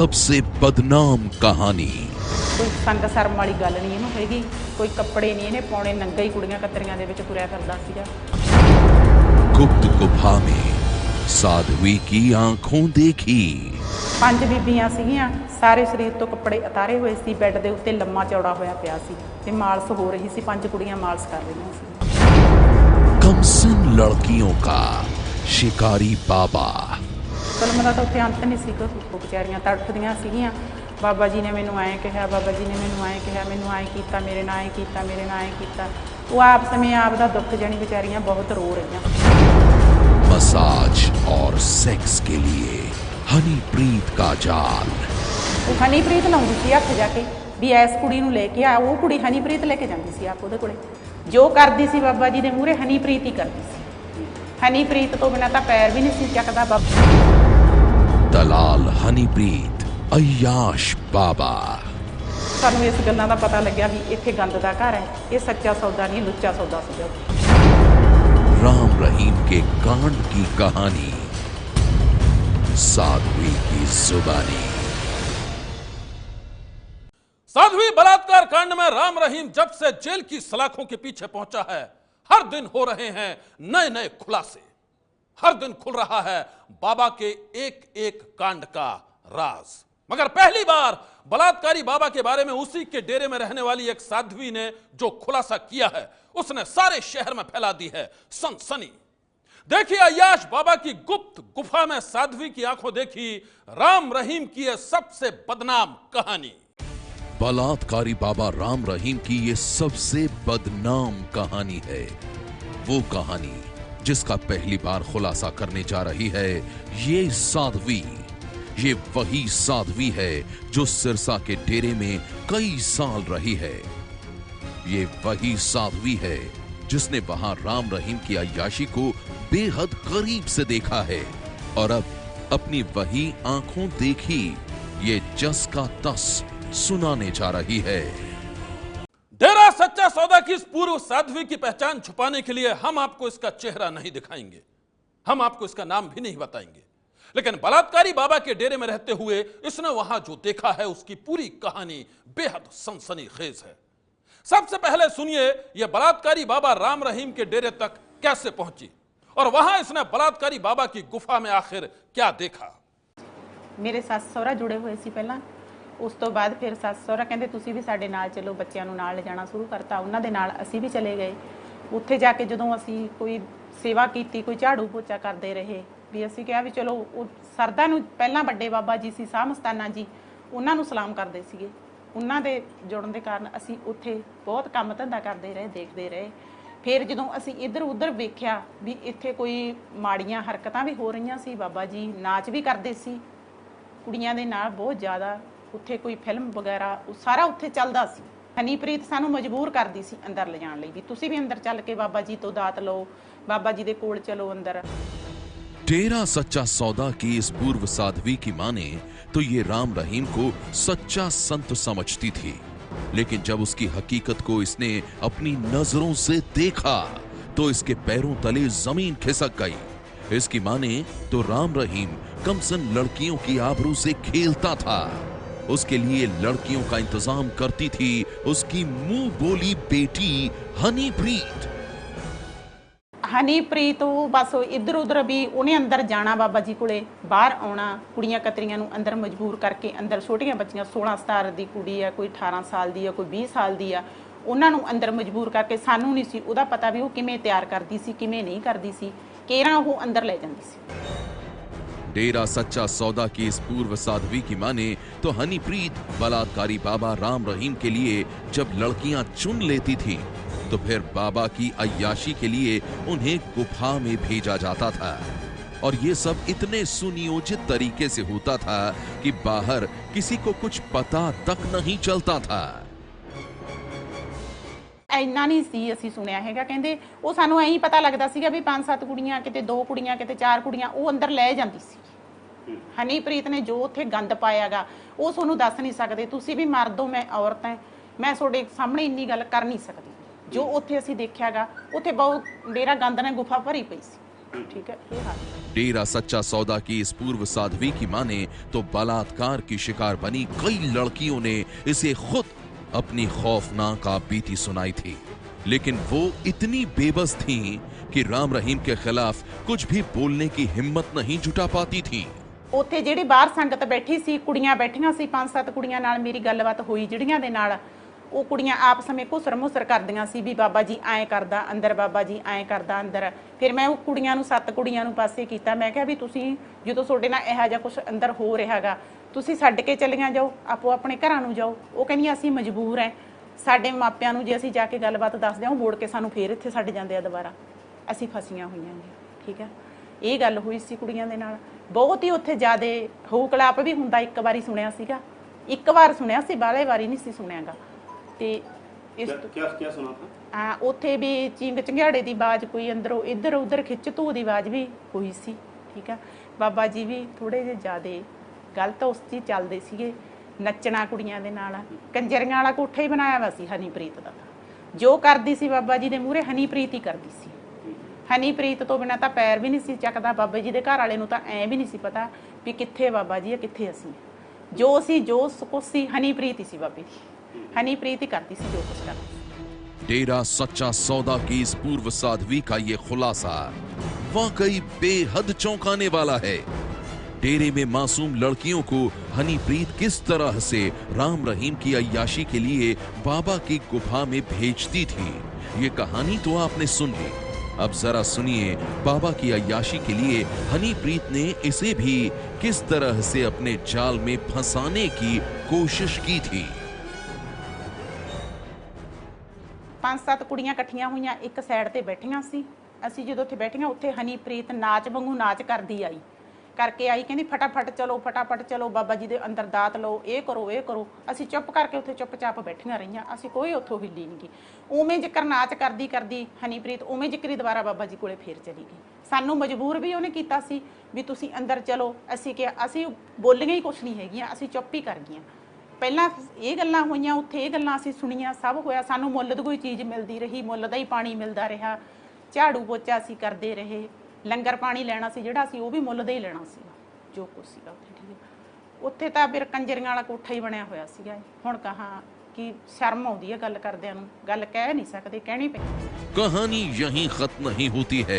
सबसे बदनाम कहानी। कोई संग शर्म वाली गल नहीं इहनूं हैगी, कोई कपड़े नहीं इहने पाउणे, नंगा ही कुड़ियां कतरियां दे विच तुरिया फिरदा सीगा। गुप्त गुफा में साध्वी की आंखों देखी। 5 बीबियां सीगियां, सारे शरीर तो कपड़े उतारे हुए सी, बैड दे उत्ते लम्मा चौड़ा होया पिया सी ते मालश हो रही सी। 5 कुड़ियां मालश कर रहीआं सी। कमसिन लड़कियों का शिकारी बाबा। कलम दा तां उत्थे अंत नहीं सी, बेचारियां तड़फदियां सीगियां। बाबा जी ने मैनू ऐ कहा, बाबा जी ने मैनू ऐ कहा, मैनू ऐ कीता, मेरे नाल ऐ कीता, मेरे नाल ऐ कीता। वो आप समय आप दा दुख जानी बेचारियां बहुत रो रही। मसाज और सेक्स के लिए हनीप्रीत का जाल। वो हनीप्रीत लाउंदी सी हत्थ जाके भी इस कुड़ी नूं लेके आ, वो कुड़ी हनीप्रीत लेके जांदी सी आप उहदे कोले। जो करदी सी बाबा जी दे मूहरे हनीप्रीत ही करदी सी। हनीप्रीत तो बिना तां पैर भी नहीं सी चकदा बाबा। दलाल हनीप्रीत, अय्याश बाबा। सानू इस गल्लां दा पता लग्या भी इत्थे गंद दा घर है, ये सच्चा सौदा नहीं लुच्चा सौदा सीगा। राम रहीम के कांड की कहानी, साध्वी की जुबानी। साध्वी बलात्कार कांड में राम रहीम जब से जेल की सलाखों के पीछे पहुंचा है, हर दिन हो रहे हैं नए नए खुलासे। हर दिन खुल रहा है बाबा के एक एक कांड का राज। मगर पहली बार बलात्कारी बाबा के बारे में उसी के डेरे में रहने वाली एक साध्वी ने जो खुलासा किया है, उसने सारे शहर में फैला दी है सनसनी। देखिए अय्याश बाबा की गुप्त गुफा में साध्वी की आंखों देखी राम रहीम की यह सबसे बदनाम कहानी। बलात्कारी बाबा राम रहीम की ये सबसे बदनाम कहानी है। वो कहानी जिसका पहली बार खुलासा करने जा रही है ये साध्वी। ये वही साध्वी है जो सिरसा के डेरे में कई साल रही है। ये वही साध्वी है जिसने वहां राम रहीम की अय्याशी को बेहद करीब से देखा है और अब अपनी वही आंखों देखी ये जस का तस सुनाने जा रही है। डेरा सच्चा सौदा की इस पूर्व साध्वी की पहचान छुपाने के लिए हम आपको इसका चेहरा नहीं दिखाएंगे, हम आपको इसका नाम भी नहीं बताएंगे। लेकिन बलात्कारी बाबा के डेरे में रहते हुए इसने वहां जो देखा है उसकी पूरी कहानी बेहद सनसनीखेज है। सबसे पहले सुनिए यह बलात्कारी बाबा राम रहीम के डेरे तक कैसे पहुंची और वहां इसने बलात्कारी बाबा की गुफा में आखिर क्या देखा। मेरे सੱਸ ਸਹੁਰਾ जुड़े हुए सी पहला, उस तो बाद फिर सੱਸ ਸਹੁਰਾ कहते तुसीं भी साडे नाल चलो, बच्चों नूं नाल ले जाना शुरू करता। उन्हां दे नाल असीं भी चले गए। उत्थे जाके जदों असीं कोई सेवा कीती, कोई झाड़ू पोचा करते रहे भी असीं कहा भी चलो सरदा नूं पहलां वड्डे बाबा जी सी साह मस्ताना जी, उन्हां नूं सलाम करदे सीगे। उन्हां दे जुड़न दे कारण असीं उत्थे बहुत काम धंधा करते रहे, देखते रहे। फिर जदों असीं इधर उधर वेख्या भी इत्थे कोई माड़ियां हरकतां भी हो रहीआं सी, बाबा जी नाच भी करदे सी कुड़ियां दे नाल बहुत ज़्यादा। उत्थे कोई फिल्म वगैरह सारा उत्थे चलदा सी। हनीप्रीत सानू मजबूर करदी सी अंदर ले जाण लई भी तुसीं भी अंदर चल के बाबा जी तो दात लो, बाबा जी दे कोल चलो अंदर। डेरा सच्चा सौदा की इस पूर्व साध्वी की माने तो ये राम रहीम को सच्चा संत समझती थी, लेकिन जब उसकी हकीकत को इसने अपनी नजरों से देखा तो इसके पैरों तले जमीन खिसक गई। इसकी माने तो राम रहीम कमसन लड़कियों की आबरू से खेलता था। उसके लिए लड़कियों का इंतजाम करती थी उसकी मुंह बोली बेटी हनीप्रीत। हनीप्रीत बस इधर उधर भी उन्हें अंदर जाना, बाबा जी कोले बाहर आना, कुड़ियां कतरियां नूं अंदर मजबूर करके अंदर छोटियां बच्चियां 16-17 दी कुड़ी है, कोई 18 साल दी है, कोई 20 साल दी है, उन्हां नूं अंदर मजबूर करके सानू नहीं सी उहदा पता भी वो किवें तैयार करदी सी किवें नहीं करदी सी, केरां वो अंदर ले जांदी सी। डेरा सच्चा सौदा की इस पूर्व साध्वी की माने तो हनीप्रीत बलात्कारी बाबा राम रहीम के लिए जब लड़कियां चुन लेती थी तो फिर बाबा की अय्याशी के लिए उन्हें गुफा में भेजा जाता था और ये सब इतने सुनियोजित तरीके से होता था कि बाहर किसी को कुछ पता तक नहीं चलता था। ਇੰਨਾ ਨਹੀਂ ਸੀ ਅਸੀਂ ਸੁਣਿਆ ਹੈਗਾ, ਕਹਿੰਦੇ ਉਹ ਸਾਨੂੰ ਐਂ ਹੀ ਪਤਾ ਲੱਗਦਾ ਸੀਗਾ ਵੀ 5-7 ਕੁੜੀਆਂ, ਕਿਤੇ 2 ਕੁੜੀਆਂ, ਕਿਤੇ 4 ਕੁੜੀਆਂ ਉਹ ਅੰਦਰ ਲੈ ਜਾਂਦੀ ਸੀ। ਹਨੀਪ੍ਰੀਤ ਨੇ ਜੋ ਉੱਥੇ ਗੰਦ ਪਾਇਆਗਾ ਉਹ ਤੁਹਾਨੂੰ ਦੱਸ ਨਹੀਂ ਸਕਦੇ। ਤੁਸੀਂ ਵੀ ਮਰਦ ਹੋ, ਮੈਂ ਔਰਤ ਹਾਂ, ਮੈਂ ਤੁਹਾਡੇ ਸਾਹਮਣੇ ਇੰਨੀ ਗੱਲ ਕਰ ਨਹੀਂ ਸਕਦੀ। ਜੋ ਉੱਥੇ ਅਸੀਂ ਦੇਖਿਆਗਾ ਉੱਥੇ ਬਹੁਤ ਡੇਰਾ ਗੰਦ ਨੇ ਗੁਫਾ ਭਰੀ ਪਈ ਸੀ। ਠੀਕ ਹੈ, ਇਹ ਹਾਲ डेरा सच्चा सौदा की इस पूर्व साध्वी की माने तो बलात्कार की शिकार बनी कई लड़कियों ने इसे खुद अपनी खौफनाक बीती सुनाई थी, लेकिन वो इतनी बेबस थीं कि राम रहीम के खिलाफ कुछ भी बोलने की हिम्मत नहीं जुटा पाती थी। ਉੱਥੇ ਜਿਹੜੀ ਬਾਹਰ ਸੰਗਤ ਬੈਠੀ ਸੀ, ਕੁੜੀਆਂ ਬੈਠੀਆਂ ਸੀ, 5-7 ਕੁੜੀਆਂ ਨਾਲ ਮੇਰੀ ਗੱਲਬਾਤ ਹੋਈ ਜਿਹੜੀਆਂ ਦੇ ਨਾਲ, ਉਹ ਕੁੜੀਆਂ ਆਪਸ ਵਿੱਚ ਘੁਸਰ-ਮੁਸਰ ਕਰਦੀਆਂ ਸੀ ਵੀ ਬਾਬਾ ਜੀ ਐਂ ਕਰਦਾ ਅੰਦਰ, ਬਾਬਾ ਜੀ ਐਂ ਕਰਦਾ ਅੰਦਰ। ਫਿਰ ਮੈਂ ਉਹ ਕੁੜੀਆਂ ਨੂੰ 7 ਕੁੜੀਆਂ ਨੂੰ ਪਾਸੇ ਕੀਤਾ, ਮੈਂ ਕਿਹਾ ਵੀ ਤੁਸੀਂ ਜਦੋਂ ਤੁਹਾਡੇ ਨਾਲ ਇਹੋ ਜਿਹਾ ਕੁਝ ਅੰਦਰ ਹੋ ਰਿਹਾਗਾ, ਤੁਸੀਂ ਛੱਡ ਕੇ ਚਲੀਆਂ ਜਾਓ, ਆਪੋ ਆਪਣੇ ਘਰਾਂ ਨੂੰ ਜਾਓ। ਉਹ ਕਹਿੰਦੀਆਂ ਅਸੀਂ ਮਜਬੂਰ ਐ, ਸਾਡੇ ਮਾਪਿਆਂ ਨੂੰ ਜੇ ਅਸੀਂ ਜਾ ਕੇ ਗੱਲਬਾਤ ਦੱਸਦੇ ਹਾਂ ਉਹ ਮੋੜ ਕੇ ਸਾਨੂੰ ਫੇਰ ਇੱਥੇ ਛੱਡ ਜਾਂਦੇ ਆ ਦੁਬਾਰਾ, ਅਸੀਂ ਫਸੀਆਂ ਹੋਈਆਂ ਨੇ। ਠੀਕ ਹੈ, ਇਹ ਗੱਲ ਹੋਈ ਸੀ ਕੁੜੀਆਂ ਦੇ ਨਾਲ। ਬਹੁਤ ਹੀ ਉੱਥੇ ਜ਼ਿਆਦਾ ਹੂਕਲਾਪ ਵੀ ਹੁੰਦਾ, ਇੱਕ ਵਾਰੀ ਸੁਣਿਆ ਸੀਗਾ, ਇੱਕ ਵਾਰ ਸੁਣਿਆ ਸੀ, ਬਾਹਲੇ ਵਾਰੀ ਨਹੀਂ ਸੀ ਸੁਣਿਆਗਾ। ਤੇ ਇਸ क्या सुना था? ਉੱਥੇ ਵੀ ਚਿੰਗ ਚੰਗਿਆੜੇ ਦੀ ਆਵਾਜ਼, ਕੋਈ ਅੰਦਰੋਂ ਇੱਧਰ ਉੱਧਰ ਖਿੱਚ ਧੂ ਦੀ ਆਵਾਜ਼ ਵੀ ਹੋਈ ਸੀ। ਠੀਕ ਆ, ਬਾਬਾ ਜੀ ਵੀ ਥੋੜੇ ਜਿਹੇ ਜ਼ਿਆਦਾ ਗਲਤ ਉਸ 'ਚ ਚੱਲਦੇ ਸੀਗੇ, ਨੱਚਣਾ ਕੁੜੀਆਂ ਦੇ ਨਾਲ। ਕੰਜਰੀਆਂ ਵਾਲਾ ਕੋਠਾ ਹੀ ਬਣਾਇਆ ਵਾ ਸੀ ਹਨੀਪ੍ਰੀਤ ਦਾ, ਜੋ ਕਰਦੀ ਸੀ ਬਾਬਾ ਜੀ ਦੇ ਮੂਹਰੇ ਹਨੀਪ੍ਰੀਤ ਹੀ ਕਰਦੀ ਸੀ। ਹਨੀਪ੍ਰੀਤ ਤੋਂ ਬਿਨਾਂ ਤਾਂ ਪੈਰ ਵੀ ਨਹੀਂ ਸੀ ਚੱਕਦਾ। ਬਾਬਾ ਜੀ ਦੇ ਘਰ ਵਾਲੇ ਨੂੰ ਤਾਂ ਐਂ ਵੀ ਨਹੀਂ ਸੀ ਪਤਾ ਵੀ ਕਿੱਥੇ ਬਾਬਾ ਜੀ ਆ, ਕਿੱਥੇ ਅਸੀਂ। ਜੋ ਕੁਛ ਸੀ ਹਨੀਪ੍ਰੀਤ ਹੀ ਸੀ, ਬਾਬੇ ਦੀ हनीप्रीत ही करती सी जो कुछ करती। डेरा सच्चा सौदा की इस पूर्व साध्वी का ये खुलासा वाकई बेहद चौंकाने वाला है। डेरे में मासूम लड़कियों को हनीप्रीत किस तरह से राम रहीम की अय्याशी के लिए बाबा की गुफा में भेजती थी, ये कहानी तो आपने सुन ली। अब जरा सुनिए बाबा की अय्याशी के लिए हनीप्रीत ने इसे भी किस तरह से अपने जाल में फंसाने की कोशिश की थी। 5-7 ਕੁੜੀਆਂ ਇਕੱਠੀਆਂ ਹੋਈਆਂ ਇੱਕ ਸਾਈਡ ਤੇ ਬੈਠੀਆਂ ਸੀ। ਅਸੀਂ ਜਦੋਂ ਉੱਥੇ ਬੈਠੀਆਂ, ਉੱਥੇ ਹਨੀਪ੍ਰੀਤ ਨਾਚ ਵਾਂਗੂ ਨਾਚ ਕਰਦੀ ਆਈ, ਕਰਕੇ ਆਈ, ਕਹਿੰਦੀ ਫਟਾਫਟ ਚਲੋ ਬਾਬਾ ਜੀ ਦੇ ਅੰਦਰ ਦਾਤ ਲਓ, ਇਹ ਕਰੋ। ਅਸੀਂ ਚੁੱਪ ਕਰਕੇ ਉੱਥੇ ਚੁੱਪਚਾਪ ਬੈਠੀਆਂ ਰਹੀਆਂ, ਅਸੀਂ ਕੋਈ ਉੱਥੋਂ ਹਿੱਲੀ ਨਹੀਂ ਗਈ। ਉਵੇਂ ਜ਼ਿਕਰ ਨਾਚ ਕਰਦੀ ਹਨੀਪ੍ਰੀਤ ਉਵੇਂ ਜ਼ਿਕਰੀ ਦੁਬਾਰਾ ਬਾਬਾ ਜੀ ਕੋਲੇ ਫੇਰ ਚਲੀ ਗਈ। ਸਾਨੂੰ ਮਜਬੂਰ ਵੀ ਉਹਨੇ ਕੀਤਾ ਸੀ ਵੀ ਤੁਸੀਂ ਅੰਦਰ ਚਲੋ। ਅਸੀਂ ਕਿਹਾ, ਅਸੀਂ ਬੋਲੀਆਂ ਹੀ ਕੁਛ ਨਹੀਂ ਹੈਗੀਆਂ, ਅਸੀਂ ਚੁੱਪ ਹੀ ਕਰ ਗਈਆਂ। ਪਹਿਲਾਂ ਇਹ ਗੱਲਾਂ ਹੋਈਆਂ, ਉੱਥੇ ਇਹ ਗੱਲਾਂ ਅਸੀਂ ਸੁਣੀਆਂ, ਸਭ ਹੋਇਆ। ਸਾਨੂੰ ਮੁੱਲ ਦੀ ਕੋਈ ਚੀਜ਼ ਮਿਲਦੀ ਰਹੀ, ਮੁੱਲ ਦਾ ਹੀ ਪਾਣੀ ਮਿਲਦਾ ਰਿਹਾ, ਝਾੜੂ ਪੋਚਾ ਅਸੀਂ ਕਰਦੇ ਰਹੇ, ਲੰਗਰ ਪਾਣੀ ਲੈਣਾ ਸੀ ਜਿਹੜਾ ਸੀ ਉਹ ਵੀ ਮੁੱਲ ਦਾ ਹੀ ਲੈਣਾ ਸੀ, ਜੋ ਕੁਛ ਸੀਗਾ ਉੱਥੇ। ਠੀਕ ਹੈ, ਉੱਥੇ ਤਾਂ ਫਿਰ ਕੰਜਰੀਆਂ ਵਾਲਾ ਕੋਠਾ ਹੀ ਬਣਿਆ ਹੋਇਆ ਸੀਗਾ। ਹੁਣ ਕਹਾਂ कि शर्म आउंदी है गल करदियां नूं, गल कह नहीं सकते, कहनी पैंदी। कहानी यहीं खत्म नहीं होती है।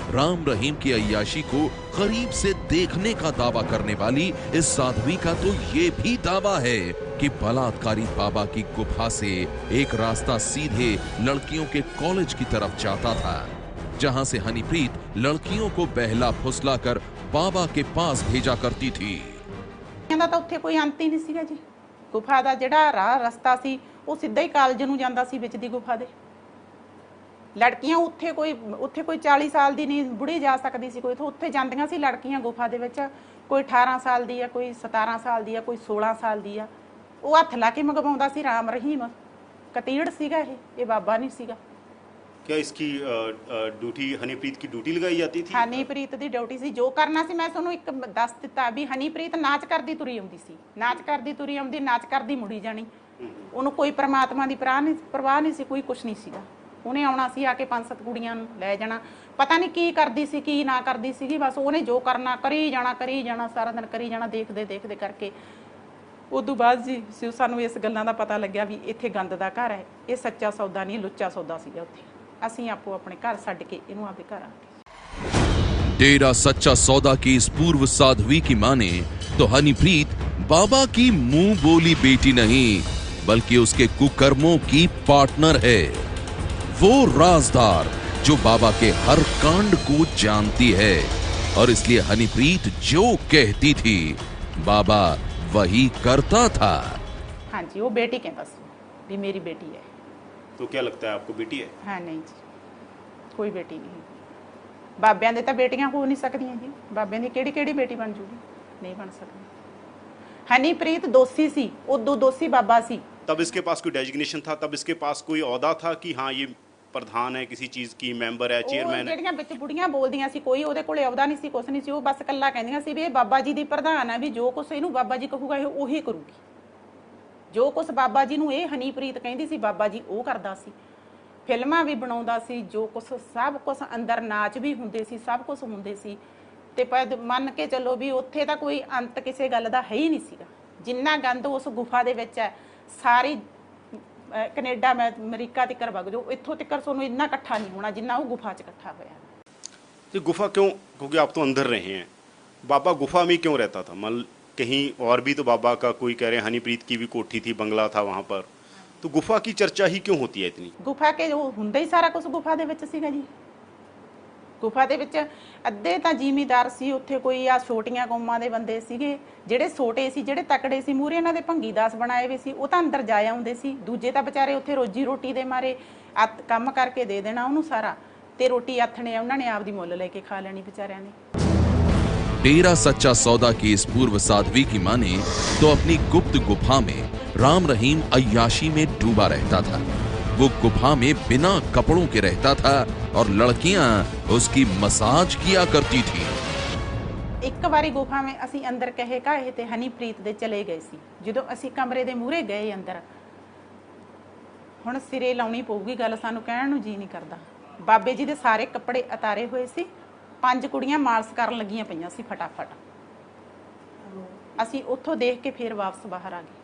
राम रहीम की अय्याशी को करीब से देखने का दावा करने वाली इस साध्वी का तो ये भी दावा है कि बलात्कारी बाबा की गुफा से एक रास्ता सीधे लड़कियों के कॉलेज की तरफ जाता था, जहां से हनीप्रीत लड़कियों को बहला फुसला कर बाबा के पास भेजा करती थी। ਕਹਿੰਦਾ ਤਾਂ ਉੱਥੇ ਕੋਈ ਅੰਤ ਹੀ ਨਹੀਂ ਸੀਗਾ ਜੀ। ਗੁਫਾ ਦਾ ਜਿਹੜਾ ਰਸਤਾ ਸੀ ਉਹ ਸਿੱਧਾ ਹੀ ਕਾਲਜ ਨੂੰ ਜਾਂਦਾ ਸੀ, ਵਿੱਚ ਦੀ ਗੁਫਾ ਦੇ। ਲੜਕੀਆਂ ਉੱਥੇ ਕੋਈ 40 ਸਾਲ ਦੀ ਨਹੀਂ ਬੁੜੀ ਜਾ ਸਕਦੀ ਸੀ, ਕੋਈ ਉੱਥੇ ਜਾਂਦੀਆਂ ਸੀ ਲੜਕੀਆਂ ਗੁਫਾ ਦੇ ਵਿੱਚ। ਕੋਈ 18 ਸਾਲ ਦੀ ਆ, ਕੋਈ 17 ਸਾਲ ਦੀ ਆ, ਕੋਈ 16 ਸਾਲ ਦੀ ਆ। ਉਹ ਹੱਥ ਲਾ ਕੇ ਮੰਗਵਾਉਂਦਾ ਸੀ ਰਾਮ ਰਹੀਮ। ਕਤੀੜ ਸੀਗਾ ਇਹ ਬਾਬਾ ਨਹੀਂ ਸੀਗਾ। क्या इसकी ड्यूटी हनीप्रीत की ड्यूटी लगाई जाती थी? ਹਨੀਪ੍ਰੀਤ ਦੀ ਡਿਊਟੀ ਸੀ, ਜੋ ਕਰਨਾ ਸੀ। ਮੈਂ ਤੁਹਾਨੂੰ ਇੱਕ ਦੱਸ ਦਿੱਤਾ ਵੀ ਹਨੀਪ੍ਰੀਤ ਨਾਚ ਕਰਦੀ ਤੁਰੀ ਆਉਂਦੀ ਸੀ, ਨਾਚ ਕਰਦੀ ਮੁੜੀ ਜਾਣੀ। ਉਹਨੂੰ ਕੋਈ ਪ੍ਰਮਾਤਮਾ ਦੀ ਪਰਵਾਹ ਨਹੀਂ ਸੀ, ਕੋਈ ਕੁਛ ਨਹੀਂ ਸੀਗਾ। ਉਹਨੇ ਆਉਣਾ ਸੀ, ਆ ਕੇ 5-7 ਕੁੜੀਆਂ ਨੂੰ ਲੈ ਜਾਣਾ। ਪਤਾ ਨਹੀਂ ਕੀ ਕਰਦੀ ਸੀ, ਕੀ ਨਾ ਕਰਦੀ ਸੀਗੀ, ਬਸ ਉਹਨੇ ਜੋ ਕਰਨਾ ਕਰੀ ਜਾਣਾ, ਸਾਰਾ ਦਿਨ ਕਰੀ ਜਾਣਾ। ਦੇਖਦੇ ਕਰਕੇ ਉਦੋਂ ਬਾਅਦ ਜੀ ਸਾਨੂੰ ਇਸ ਗੱਲਾਂ ਦਾ ਪਤਾ ਲੱਗਿਆ ਵੀ ਇੱਥੇ ਗੰਦ ਦਾ ਘਰ ਹੈ, ਇਹ ਸੱਚਾ ਸੌਦਾ ਨਹੀਂ, ਲੁੱਚਾ ਸੌਦਾ ਸੀਗਾ ਉੱਥੇ। ਅਸੀਂ ਆਪੋ ਆਪਣੇ ਘਰ ਛੱਡ ਕੇ ਇਹਨੂੰ ਆਪੇ ਘਰ ਆ ਗਏ। डेरा सच्चा सौदा की इस पूर्व साध्वी की माने तो हनीप्रीत बाबा की मुंह बोली बेटी नहीं, बल्कि उसके कुकर्मों की पार्टनर है। वो राजदार जो बाबा के हर कांड को जानती है, और इसलिए हनीप्रीत जो कहती थी बाबा वही करता था। हाँ जी, वो बेटी कहता सी भी मेरी बेटी है। तो क्या लगता है आपको बेटी है? हाँ नहीं जी, कोई बेटी नहीं। ਬਾਬਿਆਂ ਦੇ ਤਾਂ ਬੇਟੀਆਂ ਹੋ ਨਹੀਂ ਸਕਦੀਆਂ ਜੀ। ਬਾਬਿਆਂ ਦੀ ਕਿਹੜੀ ਬੇਟੀ ਬਣ ਜੂਗੀ? ਨਹੀਂ ਬਣ ਸਕਦੀ। ਹਨੀਪ੍ਰੀਤ ਦੋਸ਼ੀ ਸੀ, ਉਦੋਂ ਦੋਸ਼ੀ ਬਾਬਾ ਸੀ। तब इसके पास कोई डेजिग्नेशन था? तब इसके पास कोई औहदा था कि हाँ ये प्रधान है किसी चीज की, मेंबर है, चेयरमैन है? ਜਿਹੜੀਆਂ ਵਿੱਚ ਬੁੜੀਆਂ ਬੋਲਦੀਆਂ ਸੀ, ਕੋਈ ਉਹਦੇ ਕੋਲੇ ਆਉਦਾ ਨਹੀਂ ਸੀ, ਕੁਛ ਨਹੀਂ ਸੀ। ਉਹ ਬਸ ਕੱਲਾ ਕਹਿੰਦੀਆਂ ਸੀ ਵੀ ਇਹ ਬਾਬਾ ਜੀ ਦੀ ਪ੍ਰਧਾਨ ਹੈ, ਵੀ ਜੋ ਕੁਛ ਇਹਨੂੰ ਬਾਬਾ ਜੀ ਕਹੂਗਾ ਇਹ ਉਹੀ ਕਰੂਗੀ। ਜੋ ਕੁਛ ਬਾਬਾ ਜੀ ਨੂੰ ਇਹ ਹਨੀਪ੍ਰੀਤ ਕਹਿੰਦੀ ਸੀ ਬਾਬਾ ਜੀ ਉਹ ਕਰਦਾ ਸੀ। ਫਿਲਮਾਂ ਵੀ ਬਣਾਉਂਦਾ ਸੀ, ਜੋ ਕੁਛ ਸਭ ਕੁਛ ਅੰਦਰ ਨਾਚ ਵੀ ਹੁੰਦੇ ਸੀ, ਸਭ ਕੁਛ ਹੁੰਦੇ ਸੀ। ਤੇ ਪਰ ਮੰਨ ਕੇ ਚੱਲੋ ਵੀ ਉੱਥੇ ਤਾਂ ਕੋਈ ਅੰਤ ਕਿਸੇ ਗੱਲ ਦਾ ਹੈ ਹੀ ਨਹੀਂ ਸੀਗਾ। ਜਿੰਨਾ ਗੰਦ ਉਸ ਗੁਫਾ ਦੇ ਵਿੱਚ ਹੈ, ਸਾਰੀ ਕੈਨੇਡਾ ਅਮਰੀਕਾ ਤੱਕ ਵਗ ਜਾਓ, ਇੱਥੋਂ ਤੱਕ ਤੁਹਾਨੂੰ ਇੰਨਾ ਇਕੱਠਾ ਨਹੀਂ ਹੋਣਾ ਜਿੰਨਾ ਉਹ ਗੁਫਾ 'ਚ ਇਕੱਠਾ ਹੋਇਆ। ये गुफा क्यों, क्योंकि आप तो अंदर रहे हैं, बाबा गुफा में क्यों रहता था? मान कहीं और भी तो बाबा का कोई कह रहे हैं हनीप्रीत की भी कोठी थी, बंगला था वहाँ पर, तो गुफा की चर्चा ही क्यों होती है इतनी? ਗੁਫਾ ਕੇ ਉਹ ਹੁੰਦਾ ਹੀ ਸਾਰਾ ਕੁਝ ਗੁਫਾ ਦੇ ਵਿੱਚ ਸੀਗਾ ਜੀ। ਗੁਫਾ ਦੇ ਵਿੱਚ ਅੱਧੇ ਤਾਂ ਜ਼ਿਮੀਦਾਰ ਸੀ, ਉੱਥੇ ਕੋਈ ਆ ਛੋਟੀਆਂ ਕੌਮਾਂ ਦੇ ਬੰਦੇ ਸੀਗੇ, ਜਿਹੜੇ ਛੋਟੇ ਸੀ, ਜਿਹੜੇ ਤਕੜੇ ਸੀ, ਮੂਹਰੇ ਇਹਨਾਂ ਦੇ ਭੰਗੀਦਾਸ ਬਣਾਏ ਹੋਏ ਸੀ, ਉਹ ਤਾਂ ਅੰਦਰ ਜਾ ਆਉਂਦੇ ਸੀ। ਦੂਜੇ ਤਾਂ ਵਿਚਾਰੇ ਉੱਥੇ ਰੋਜੀ ਰੋਟੀ ਦੇ ਮਾਰੇ ਕੰਮ ਕਰਕੇ ਦੇ ਦੇਣਾ ਉਹਨੂੰ ਸਾਰਾ, ਤੇ ਰੋਟੀ ਆਥਣੇ ਉਹਨਾਂ ਨੇ ਆਪਦੀ ਮੁੱਲ ਲੈ ਕੇ ਖਾ ਲੈਣੀ ਵਿਚਾਰਿਆਂ ਨੇ। डेरा सच्चा सौदा की इस पूर्व साध्वी की माने तो अपनी गुप्त गुफा में राम रहीम अय्याशी में डूबा रहता था। वो गुफा में बिना कपड़ों के रहता था और लड़कियां उसकी मसाज किया करती थी। ਇੱਕ ਵਾਰੀ ਗੁਫਾ ਵਿੱਚ ਅਸੀਂ ਅੰਦਰ ਕਹੇ ਕਾਹੇ ਤੇ ਹਨੀਪ੍ਰੀਤ ਦੇ ਚਲੇ ਗਏ ਸੀ। ਜਦੋਂ ਅਸੀਂ ਕਮਰੇ ਦੇ ਮੂਹਰੇ ਗਏ ਅੰਦਰ, ਹੁਣ ਸਿਰੇ ਲਾਉਣੀ ਪਊਗੀ ਗੱਲ, ਸਾਨੂੰ ਕਹਿਣ ਨੂੰ ਜੀ ਨਹੀਂ ਕਰਦਾ। ਬਾਬੇ ਜੀ ਦੇ ਸਾਰੇ ਕੱਪੜੇ ਉਤਾਰੇ ਹੋਏ ਸੀ, 5 ਕੁੜੀਆਂ ਮਾਲਸ਼ ਕਰਨ ਲੱਗੀਆਂ ਪਈਆਂ ਸੀ ਫਟਾਫਟ। ਅਸੀਂ ਉੱਥੋਂ ਦੇਖ ਕੇ ਫਿਰ ਵਾਪਸ ਬਾਹਰ ਆ ਗਏ।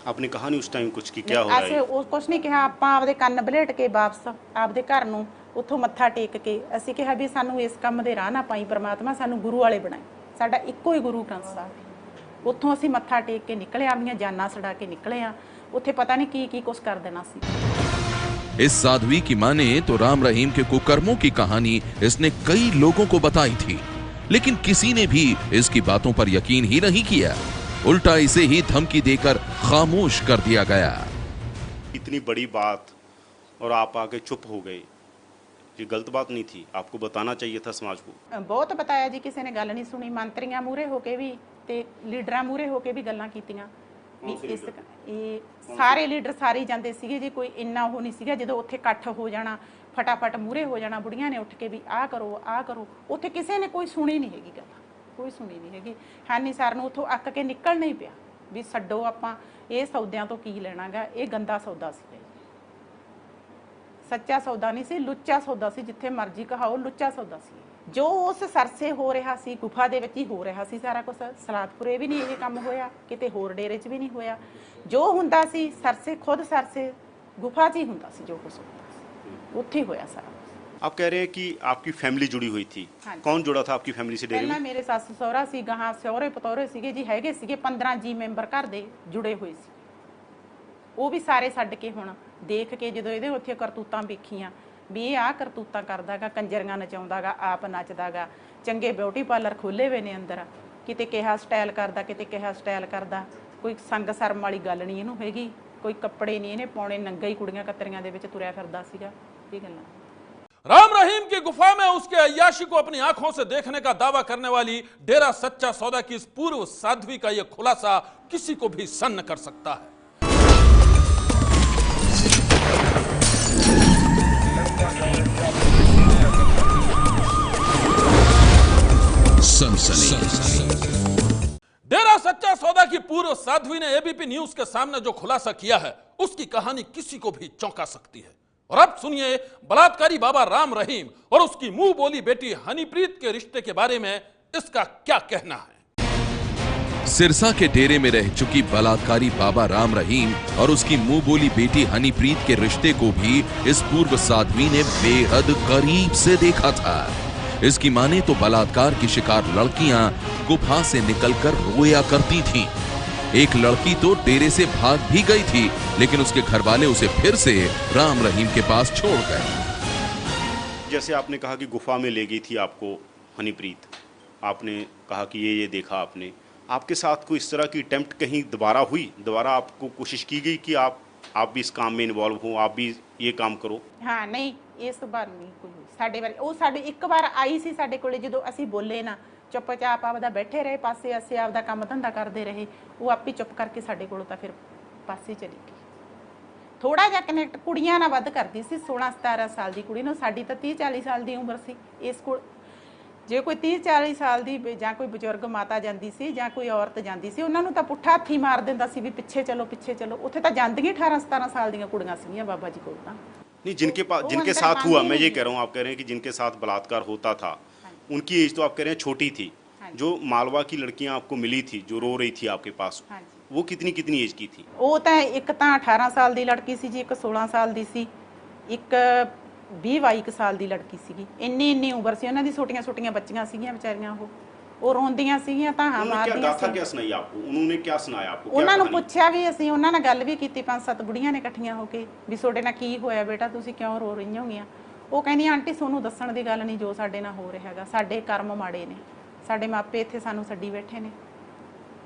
आपने कहा नहीं उस टाइम कुछ कि क्या हो रहा ਅਸੀਂ है? ਉਹ ਕੁਛ ਨਹੀਂ ਕਿਹਾ, ਆਪਾਂ ਆਪਦੇ ਕੰਨ ਬਲੇਟ ਕੇ ਵਾਪਸ ਆਪਦੇ ਘਰ ਨੂੰ ਉੱਥੋਂ ਮੱਥਾ ਟੇਕ ਕੇ ਅਸੀਂ ਕਿਹਾ ਵੀ ਸਾਨੂੰ ਇਸ ਕੰਮ ਦੇ ਰਾਹ ਨਾ ਪਾਈ ਪ੍ਰਮਾਤਮਾ, ਸਾਨੂੰ ਗੁਰੂ ਵਾਲੇ ਬਣਾਏ, ਸਾਡਾ ਇੱਕੋ ਹੀ ਗੁਰੂ ਗ੍ਰੰਥ ਸਾਹਿਬ। ਉੱਥੋਂ ਅਸੀਂ ਮੱਥਾ ਟੇਕ ਕੇ ਨਿਕਲੇ, ਆਪਣੀਆਂ ਜਾਨਾਂ ਛਡਾ ਕੇ ਨਿਕਲੇ ਆ। ਉੱਥੇ ਪਤਾ ਨਹੀਂ ਕੀ ਕੁਛ ਕਰ ਦੇਣਾ ਸੀ। इस साध्वी की माने तो राम रहीम के कुकर्मों की कहानी इसने कई लोगों को बताई थी, लेकिन किसी ने भी इसकी बातों पर यकीन ही नहीं किया। उल्टा इसे ही धमकी देकर खामोश कर दिया गया। इतनी बड़ी बात और आप आके चुप हो गए, ये गलत बात नहीं थी? आपको बताना चाहिए था समाज को। ਬਹੁਤ ਬਤਾਇਆ ਜੀ, ਕਿਸੇ ਨੇ ਗੱਲ ਨਹੀਂ ਸੁਣੀ। ਮੰਤਰੀਆਂ ਮੂਹਰੇ ਹੋ ਕੇ ਵੀ ਤੇ ਲੀਡਰਾਂ ਮੂਹਰੇ ਹੋ ਕੇ ਵੀ ਗੱਲਾਂ ਕੀਤੀਆਂ ਵੀ ਇਹ ਸਾਰੇ ਲੀਡਰ ਸਾਰੇ ਹੀ ਜਾਂਦੇ ਸੀਗੇ ਜੀ, ਕੋਈ ਇੰਨਾ ਉਹ ਨਹੀਂ ਸੀਗਾ। ਜਦੋਂ ਉੱਥੇ ਇਕੱਠ ਹੋ ਜਾਣਾ, ਫਟਾਫਟ ਮੂਹਰੇ ਹੋ ਜਾਣਾ ਬੁੜੀਆਂ ਨੇ ਉੱਠ ਕੇ ਵੀ ਆਹ ਕਰੋ ਆਹ ਕਰੋ। ਉੱਥੇ ਕਿਸੇ ਨੇ ਕੋਈ ਸੁਣੀ ਨਹੀਂ ਹੈਗੀ ਗੱਲ, ਕੋਈ ਸੁਣੀ ਨਹੀਂ ਹੈਗੀ। ਹਾਨੀ ਸਰ ਨੂੰ ਉੱਥੋਂ ਅੱਕ ਕੇ ਨਿਕਲਣਾ ਹੀ ਪਿਆ ਵੀ ਛੱਡੋ, ਆਪਾਂ ਇਹ ਸੌਦਿਆਂ ਤੋਂ ਕੀ ਲੈਣਾਗਾ, ਇਹ ਗੰਦਾ ਸੌਦਾ ਸੀ। ਸੱਚਾ ਸੌਦਾ ਨਹੀਂ ਸੀ, ਲੁੱਚਾ ਸੌਦਾ ਸੀ। ਜਿੱਥੇ ਮਰਜ਼ੀ ਕਹਾਓ, ਲੁੱਚਾ ਸੌਦਾ ਸੀ। ਜੋ ਉਸ ਸਰਸੇ ਹੋ ਰਿਹਾ ਸੀ ਗੁਫਾ ਦੇ ਵਿੱਚ ਹੀ ਹੋ ਰਿਹਾ ਸੀ ਸਾਰਾ ਕੁਝ। ਸਲਾਦਪੁਰੇ ਵੀ ਨਹੀਂ ਇਹ ਕੰਮ ਹੋਇਆ, ਕਿਤੇ ਹੋਰ ਡੇਰੇ 'ਚ ਵੀ ਨਹੀਂ ਹੋਇਆ। ਜੋ ਹੁੰਦਾ ਸੀ ਸਰਸੇ, ਖੁਦ ਸਰਸੇ ਗੁਫਾ 'ਚ ਹੀ ਹੁੰਦਾ ਸੀ। ਜੋ ਕੁਝ ਹੁੰਦਾ ਸੀ ਉੱਥੇ ਹੀ ਹੋਇਆ ਸਾਰਾ। आप कह रहे हैं कि आपकी फैमिली जुड़ी हुई थी, हाँ। कौन जुड़ा था आपकी फैमिली से डेरे ਪਹਿਲਾਂ में? ਮੇਰੇ ਸੱਸ ਸਹੁਰਾ ਸੀ, ਗਾਹਾਂ ਸਹੁਰੇ ਪਤੌਰੇ ਸੀਗੇ ਜੀ, ਹੈਗੇ ਸੀਗੇ 15 ਜੀ ਮੈਂਬਰ ਘਰ ਦੇ ਜੁੜੇ ਹੋਏ ਸੀ। ਉਹ ਵੀ ਸਾਰੇ ਛੱਡ ਕੇ ਹੁਣ ਦੇਖ ਕੇ ਜਦੋਂ ਇਹਦੇ ਉੱਥੇ ਕਰਤੂਤਾਂ ਵੇਖੀਆਂ ਵੀ ਇਹ ਆਹ ਕਰਤੂਤਾਂ ਕਰਦਾਗਾ, ਕੰਜਰੀਆਂ ਨਚਾਉਂਦਾਗਾ, ਆਪ ਨੱਚਦਾਗਾ, ਚੰਗੇ ਬਿਊਟੀ ਪਾਰਲਰ ਖੋਲੇ ਹੋਏ ਨੇ ਅੰਦਰ, ਕਿਤੇ ਕਿਹਾ ਸਟਾਈਲ ਕਰਦਾ, ਕਿਤੇ ਕਿਹਾ ਸਟਾਈਲ ਕਰਦਾ। ਕੋਈ ਸੰਗ ਸ਼ਰਮ ਵਾਲੀ ਗੱਲ ਨਹੀਂ ਇਹਨੂੰ ਹੈਗੀ, ਕੋਈ ਕੱਪੜੇ ਨਹੀਂ ਇਹਨੇ ਪਾਉਣੇ, ਨੰਗਾ ਹੀ ਕੁੜੀਆਂ ਕਤਰੀਆਂ ਦੇ ਵਿੱਚ ਤੁਰਿਆ ਫਿਰਦਾ ਸੀਗਾ। ਇਹ ਗੱਲਾਂ राम रहीम की गुफा में उसके अय्याशी को अपनी आंखों से देखने का दावा करने वाली डेरा सच्चा सौदा की इस पूर्व साध्वी का यह खुलासा किसी को भी सन्न कर सकता है। डेरा सच्चा सौदा की पूर्व साध्वी ने एबीपी न्यूज के सामने जो खुलासा किया है, उसकी कहानी किसी को भी चौंका सकती है। और अब सुनिए बलात्कारी बाबा राम रहीम और उसकी मुंह बोली बेटी हनीप्रीत के रिश्ते के बारे में इसका क्या कहना है। सिरसा के डेरे में रह चुकी बलात्कारी बाबा राम रहीम और उसकी मुंह बोली बेटी हनीप्रीत के रिश्ते को भी इस पूर्व साध्वी ने बेहद करीब से देखा था। इसकी माने तो बलात्कार की शिकार लड़कियां गुफा से निकलकर रोया करती थीं। एक लड़की तो डेरे से भाग भी गई थी, लेकिन उसके घर वाले उसे फिर से राम रहीम के पास छोड़ गए। जैसे आपने कहा कि गुफा में ले गई थी आपको हनीप्रीत, आपने कहा कि ये देखा आपने, आपके साथ कोई इस तरह की अटेम्प्ट कहीं दोबारा हुई? दोबारा आपको कोशिश की गई कि आप भी इस काम में इन्वॉल्व हो, आप भी ये काम करो? ਹਾਂ ਨਹੀਂ, ਇਸ ਵਾਰ ਨਹੀਂ ਕੋਈ ਹੋਈ ਸਾਡੇ ਬਾਰੇ। ਉਹ ਸਾਡੇ ਇੱਕ ਵਾਰ ਆਈ ਸੀ ਸਾਡੇ ਕੋਲੇ, ਜਦੋਂ ਅਸੀਂ ਬੋਲੇ ਨਾ, ਚੁੱਪਚਾਪ ਆਪਦਾ ਬੈਠੇ ਰਹੇ ਪਾਸੇ, ਅਸੀਂ ਆਪਦਾ ਕੰਮ ਧੰਦਾ ਕਰਦੇ ਰਹੇ। ਉਹ ਆਪੇ ਚੁੱਪ ਕਰਕੇ ਸਾਡੇ ਕੋਲੋਂ ਤਾਂ ਫਿਰ ਪਾਸੇ ਚਲੀ ਗਈ। ਥੋੜਾ ਜਿਹਾ ਕਨੈਕਟ ਕੁੜੀਆਂ ਨਾਲ ਵੱਧ ਕਰਦੀ ਸੀ। 16-17 ਸਾਲ ਦੀ ਕੁੜੀ ਨੂੰ, ਸਾਡੀ ਤਾਂ 30-40 ਸਾਲ ਦੀ ਉਮਰ ਸੀ। ਇਸ ਕੋਲ ਜੇ ਕੋਈ 30-40 ਸਾਲ ਦੀ ਜਾਂ ਕੋਈ ਬਜ਼ੁਰਗ ਮਾਤਾ ਜਾਂਦੀ ਸੀ ਜਾਂ ਕੋਈ ਔਰਤ ਜਾਂਦੀ ਸੀ, ਉਹਨਾਂ ਨੂੰ ਤਾਂ ਪੁੱਠਾ ਹੱਥੀ ਮਾਰ ਦਿੰਦਾ ਸੀ ਵੀ ਪਿੱਛੇ ਚਲੋ ਪਿੱਛੇ ਚਲੋ। ਉੱਥੇ ਤਾਂ ਜਾਂਦੀਆਂ 18-17 ਸਾਲ ਦੀਆਂ ਕੁੜੀਆਂ ਸੀਗੀਆਂ ਬਾਬਾ ਜੀ ਕੋਲ ਤਾਂ। नहीं, जिनके पास, जिनके साथ हुआ, मैं ये कह रहा हूँ, आप कह रहे हैं कि जिनके साथ बलात्कार होता था, उनकी एज तो आप कह रहे हैं छोटी थी। हाँ जी। जो मालवा की लड़कियां आपको मिली थी, जो रो रही थी आपके पास, हाँ जी। वो कितनी कितनी एज की थी? ਉਹ ਤਾਂ ਇੱਕ ਤਾਂ 18 ਸਾਲ ਦੀ ਲੜਕੀ ਸੀ ਜੀ, ਇੱਕ 16 ਸਾਲ ਦੀ ਸੀ, ਇੱਕ 20-22 ਸਾਲ ਦੀ ਲੜਕੀ ਸੀਗੀ। ਇੰਨੀ ਉਮਰ ਸੀ ਉਹਨਾਂ ਦੀ, ਛੋਟੀਆਂ ਬੱਚੀਆਂ ਸੀਗੀਆਂ ਵਿਚਾਰੀਆਂ। ਉਹ ਰੋਂਦੀਆਂ ਸੀਗੀਆਂ ਤਾਂ उन्होंने क्या ਮਾਰਦੀਆਂ गाथा ਸੀ। क्या सुनाई आपको? उन्होंने क्या सुनाया आपको? क्या ਉਹਨਾਂ ਨੂੰ कहानी? ਪੁੱਛਿਆ ਵੀ, ਅਸੀਂ ਉਹਨਾਂ ਨਾਲ ਗੱਲ ਵੀ ਕੀਤੀ, 5-7 ਬੁੜੀਆਂ ਨੇ ਇਕੱਠੀਆਂ ਹੋ ਕੇ, ਵੀ ਤੁਹਾਡੇ ਨਾਲ ਕੀ ਹੋਇਆ ਬੇਟਾ, ਤੁਸੀਂ ਕਿਉਂ ਰੋ ਰਹੀਆਂ ਹੋਗੀਆਂ? ਉਹ ਕਹਿੰਦੀ ਆਂਟੀ ਤੁਹਾਨੂੰ ਦੱਸਣ ਦੀ ਗੱਲ ਨਹੀਂ, ਜੋ ਸਾਡੇ ਨਾਲ ਹੋ ਰਿਹਾ ਹੈਗਾ, ਸਾਡੇ ਕਰਮ ਮਾੜੇ ਨੇ, ਸਾਡੇ ਮਾਪੇ ਇੱਥੇ ਸਾਨੂੰ ਛੱਡੀ ਬੈਠੇ ਨੇ,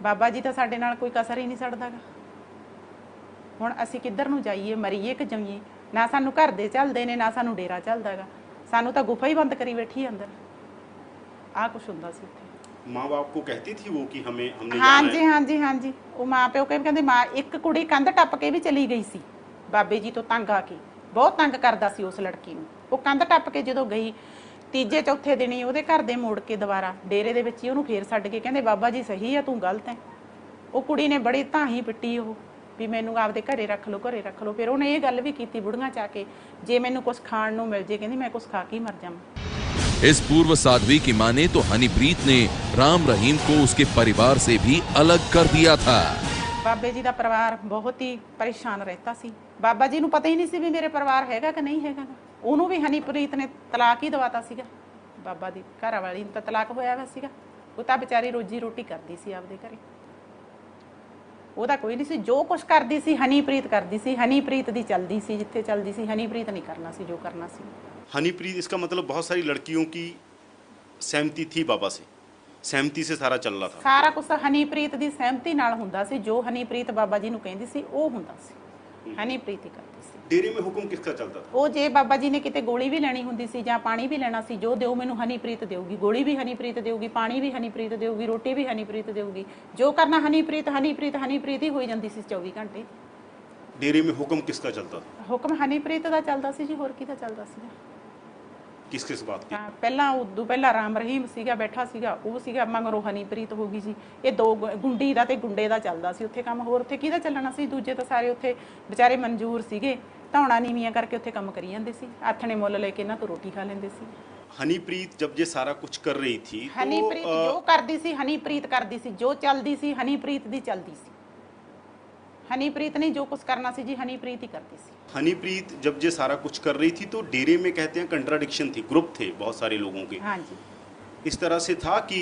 ਬਾਬਾ ਜੀ ਤਾਂ ਸਾਡੇ ਨਾਲ ਕੋਈ ਕਸਰ ਹੀ ਨਹੀਂ ਛੱਡਦਾਗਾ। ਹੁਣ ਅਸੀਂ ਕਿੱਧਰ ਨੂੰ ਜਾਈਏ, ਮਰੀਏ ਕਿ ਜੰਮੀਏ? ਨਾ ਸਾਨੂੰ ਘਰ ਦੇ ਚੱਲਦੇ ਨੇ, ਨਾ ਸਾਨੂੰ ਡੇਰਾ ਚੱਲਦਾਗਾ, ਸਾਨੂੰ ਤਾਂ ਗੁਫਾ ਹੀ ਬੰਦ ਕਰੀ ਬੈਠੀ ਅੰਦਰ। ਆਹ ਕੁਛ ਹੁੰਦਾ ਸੀ ਉੱਥੇ। माँ बाप को कहती थी वो कि हमने ਹਾਂਜੀ ਹਾਂਜੀ ਹਾਂਜੀ, ਉਹ ਮਾਂ ਪਿਓ ਕਹਿੰਦੇ ਮਾਂ, ਇੱਕ ਕੁੜੀ ਕੰਧ ਟੱਪ ਕੇ ਵੀ ਚਲੀ ਗਈ ਸੀ ਬਾਬੇ ਜੀ ਤੋਂ ਤੰਗ ਆ ਕੇ, ਬਹੁਤ ਤੰਗ ਕਰਦਾ ਸੀ ਉਸ ਲੜਕੀ ਨੂੰ। ਉਹ ਕੰਧ ਟੱਪ ਕੇ ਜਦੋਂ ਗਈ, ਤੀਜੇ ਚੌਥੇ ਦਿਨ ਹੀ ਉਹਦੇ ਘਰ ਦੇ ਮੋੜ ਕੇ ਦੁਬਾਰਾ ਡੇਰੇ ਦੇ ਵਿੱਚ ਹੀ ਉਹਨੂੰ ਫੇਰ ਛੱਡ ਕੇ ਕਹਿੰਦੇ ਬਾਬਾ ਜੀ ਸਹੀ ਆ, ਤੂੰ ਗਲਤ ਹੈ। ਉਹ ਕੁੜੀ ਨੇ ਬੜੀ ਧਾਹੀ ਪਿੱਟੀ, ਉਹ ਵੀ ਮੈਨੂੰ ਆਪਦੇ ਘਰੇ ਰੱਖ ਲਓ, ਘਰੇ ਰੱਖ ਲਓ। ਫਿਰ ਉਹਨੇ ਇਹ ਗੱਲ ਵੀ ਕੀਤੀ ਬੁੜੀਆਂ ਚ ਆ ਕੇ, ਜੇ ਮੈਨੂੰ ਕੁਝ ਖਾਣ ਨੂੰ ਮਿਲ ਜੇ, ਕਹਿੰਦੀ ਮੈਂ ਕੁਝ ਖਾ ਕੇ ਹੀ ਮਰ ਜਾਵਾਂ। इस पूर्व साध्वी की माने तो हनीप्रीत ने राम रहीम को उसके परिवार से भी अलग कर दिया था। ਬਾਬੇ ਜੀ ਦਾ ਪਰਿਵਾਰ ਬਹੁਤ ਹੀ ਪਰੇਸ਼ਾਨ ਰਹਿਤਾ ਸੀ। ਬਾਬਾ ਜੀ ਨੂੰ ਪਤਾ ਹੀ ਨਹੀਂ ਸੀ ਵੀ ਮੇਰੇ ਪਰਿਵਾਰ ਹੈਗਾ ਕਿ ਨਹੀਂ ਹੈਗਾ। ਉਹਨੂੰ ਵੀ ਹਨੀਪ੍ਰੀਤ ਨੇ ਤਲਾਕ ਹੀ ਦਵਾਤਾ ਸੀਗਾ। ਬਾਬਾ ਦੀ ਘਰ ਵਾਲੀ ਨੂੰ ਤਾਂ ਤਲਾਕ ਹੋਇਆ ਹੋਇਆ ਸੀਗਾ। ਉਹ ਤਾਂ ਵਿਚਾਰੀ ਰੋਜੀ ਰੋਟੀ ਕਰਦੀ ਸੀ ਆਪਦੇ ਘਰੇ, ਉਹਦਾ ਕੋਈ ਨਹੀਂ ਸੀ। ਜੋ ਕੁਛ ਕਰਦੀ ਸੀ ਹਨੀਪ੍ਰੀਤ ਕਰਦੀ ਸੀ, ਹਨੀਪ੍ਰੀਤ ਦੀ ਚੱਲਦੀ ਸੀ, ਜਿੱਥੇ ਚੱਲਦੀ ਸੀ ਹਨੀਪ੍ਰੀਤ ਨਹੀਂ करना ਸੀ ਜੋ ਕਰਨਾ ਸੀ। हनीप्रीत, इसका मतलब बहुत सारी लड़कियों की सहमति थी बाबा से, सहमति से सारा चल रहा था। ਸਾਰਾ ਕੁਝ ਹਨੀਪ੍ਰੀਤ ਦੀ ਸਹਿਮਤੀ ਨਾਲ ਹੁੰਦਾ ਸੀ। ਜੋ ਹਨੀਪ੍ਰੀਤ ਬਾਬਾ ਜੀ ਨੂੰ ਕਹਿੰਦੀ ਸੀ ਉਹ ਹੁੰਦਾ ਸੀ, ਹਨੀਪ੍ਰੀਤ ਹੀ ਕਰਦੀ ਸੀ। डेरे में हुक्म किसका चलता था? ਉਹ ਜੇ ਬਾਬਾ ਜੀ ਨੇ ਕਿਤੇ ਗੋਲੀ ਵੀ ਲੈਣੀ ਹੁੰਦੀ ਸੀ ਜਾਂ ਪਾਣੀ ਵੀ ਲੈਣਾ ਸੀ, ਜੋ ਦਿਓ ਮੈਨੂੰ ਹਨੀਪ੍ਰੀਤ ਦੇਊਗੀ, ਗੋਲੀ ਵੀ ਹਨੀਪ੍ਰੀਤ ਦੇਊਗੀ, ਪਾਣੀ ਵੀ ਹਨੀਪ੍ਰੀਤ ਦੇਊਗੀ, ਰੋਟੀ ਵੀ ਹਨੀਪ੍ਰੀਤ ਦੇਊਗੀ। ਜੋ ਕਰਨਾ ਹਨੀਪ੍ਰੀਤ ਹਨੀਪ੍ਰੀਤ ਹਨੀਪ੍ਰੀਤ ਹੀ ਹੋਈ ਜਾਂਦੀ ਸੀ 24 ਘੰਟੇ। डेरे में हुक्म किसका चलता था? ਹੁਕਮ ਹਨੀਪ੍ਰੀਤ ਦਾ ਚੱਲਦਾ ਸੀ ਜੀ, ਹੋਰ ਕਿਹਦਾ ਚੱਲਦਾ ਸੀਗਾ? किस किस बात की? ਤਾਂ ਪਹਿਲਾਂ ਉਦੋਂ ਪਹਿਲਾਂ ਰਾਮ ਰਹੀਮ ਸੀਗਾ ਬੈਠਾ ਸੀਗਾ, ਉਹ ਸੀਗਾ, ਮਗਰੋਂ ਹਨੀਪ੍ਰੀਤ ਹੋ ਗਈ ਸੀ। ਇਹ ਦੋ ਗੁੰਡੀ ਦਾ ਤੇ ਗੁੰਡੇ ਦਾ ਚੱਲਦਾ ਸੀ ਉੱਥੇ ਕੰਮ, ਹੋਰ ਉੱਥੇ ਕਿਹਦਾ ਚੱਲਣਾ ਸੀ? ਦੂਜੇ ਤਾਂ ਸਾਰੇ ਉੱਥੇ ਵਿਚਾਰੇ ਮਨਜ਼ੂਰ ਸੀਗੇ, ਧੌਣਾ ਨੀਵੀਆਂ ਕਰਕੇ ਉੱਥੇ ਕੰਮ ਕਰੀ ਜਾਂਦੇ ਸੀ, ਆਥਣੇ ਮੁੱਲ ਲੈ ਕੇ ਇਹਨਾਂ ਤੋਂ ਰੋਟੀ ਖਾ ਲੈਂਦੇ ਸੀ। हनीप्रीत जब ये सारा कुछ कर रही थी ਹਨੀਪ੍ਰੀਤ ਜੋ ਕਰਦੀ ਸੀ ਹਨੀਪ੍ਰੀਤ ਕਰਦੀ ਸੀ, ਜੋ ਚੱਲਦੀ ਸੀ ਹਨੀਪ੍ਰੀਤ ਦੀ ਚੱਲਦੀ ਸੀ। हनीप्रीत ने जो कुछ करना सी जी हनीप्रीत ही करती सी। हनीप्रीत जब ये सारा कुछ कर रही थी तो डेरे में कहते हैं कंट्राडिक्शन थी, ग्रुप थे बहुत सारे लोगों के। हाँ जी। इस तरह से था कि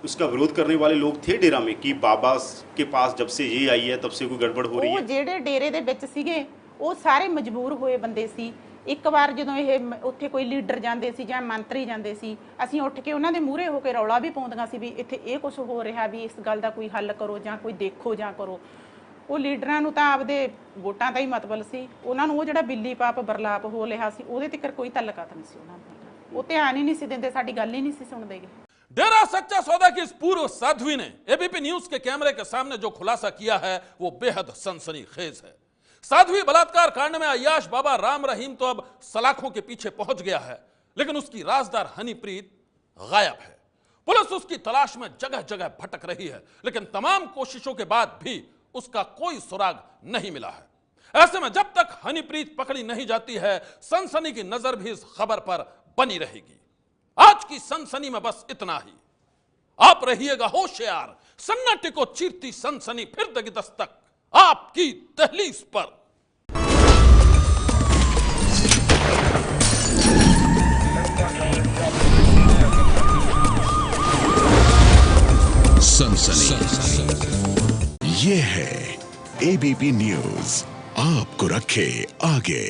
उसका विरोध करने वाले लोग थे डेरा में कि बाबा के पास जब से ये आई है तब से कोई गड़बड़ हो रही है। ਉਹ ਜਿਹੜੇ ਡੇਰੇ ਦੇ ਵਿੱਚ ਸੀਗੇ ਉਹ ਸਾਰੇ ਮਜਬੂਰ ਹੋਏ ਬੰਦੇ ਸੀ। ਇੱਕ ਵਾਰ ਜਦੋਂ ਇਹ ਉੱਥੇ ਕੋਈ ਲੀਡਰ ਜਾਂਦੇ ਸੀ ਜਾਂ ਮੰਤਰੀ ਜਾਂਦੇ ਸੀ, ਅਸੀਂ ਉੱਠ ਕੇ ਉਹਨਾਂ ਦੇ ਮੂਹਰੇ ਹੋ ਕੇ ਰੌਲਾ ਵੀ ਪਾਉਂਦੀਆਂ ਸੀ ਵੀ ਇੱਥੇ ਇਹ ਕੁਝ ਹੋ ਰਿਹਾ, ਵੀ ਇਸ ਗੱਲ ਦਾ ਕੋਈ ਹੱਲ ਕਰੋ ਜਾਂ ਕੋਈ ਦੇਖੋ ਜਾਂ ਕਰੋ। ਉਹ ਲੀਡਰਾਂ ਨੂੰ ਤਾਂ ਆਪਦੇ ਵੋਟਾਂ ਦਾ ਹੀ ਮਤਲਬ ਸੀ, ਉਹਨਾਂ ਨੂੰ ਉਹ ਜਿਹੜਾ ਬਿੱਲੀ ਪਾਪ ਬਰਲਾਪ ਹੋ ਰਿਹਾ ਸੀ ਉਹਦੇ ਤੱਕ ਕੋਈ ਤਾਲੁਕਾਤ ਨਹੀਂ ਸੀ ਉਹਨਾਂ ਨਾਲ। ਉਹ ਧਿਆਨ ਹੀ ਨਹੀਂ ਸੀ ਦਿੰਦੇ, ਸਾਡੀ ਗੱਲ ਹੀ ਨਹੀਂ ਸੀ ਸੁਣਦੇਗੇ। डेरा सच्चा सौदा की इस पूर्व साध्वी ने एबीपी न्यूज के कैमरे के सामने जो खुलासा किया है वो बेहद सनसनीखेज है। साध्वी बलात्कार कांड में अय्याश बाबा राम रहीम तो अब सलाखों के पीछे पहुंच गया है, लेकिन उसकी राजदार हनीप्रीत गायब है। पुलिस उसकी तलाश में जगह जगह भटक रही है, लेकिन तमाम कोशिशों के बाद भी उसका कोई सुराग नहीं मिला है। ऐसे में जब तक हनीप्रीत पकड़ी नहीं जाती है, सनसनी की नजर भी इस खबर पर बनी रहेगी। आज की सनसनी में बस इतना ही। आप रहिएगा होशियार, सन्नाटे को चीरती सनसनी फिर देगी दस्तक आपकी दहलीज पर। सनसनी ये है एबीपी न्यूज, आपको रखे आगे।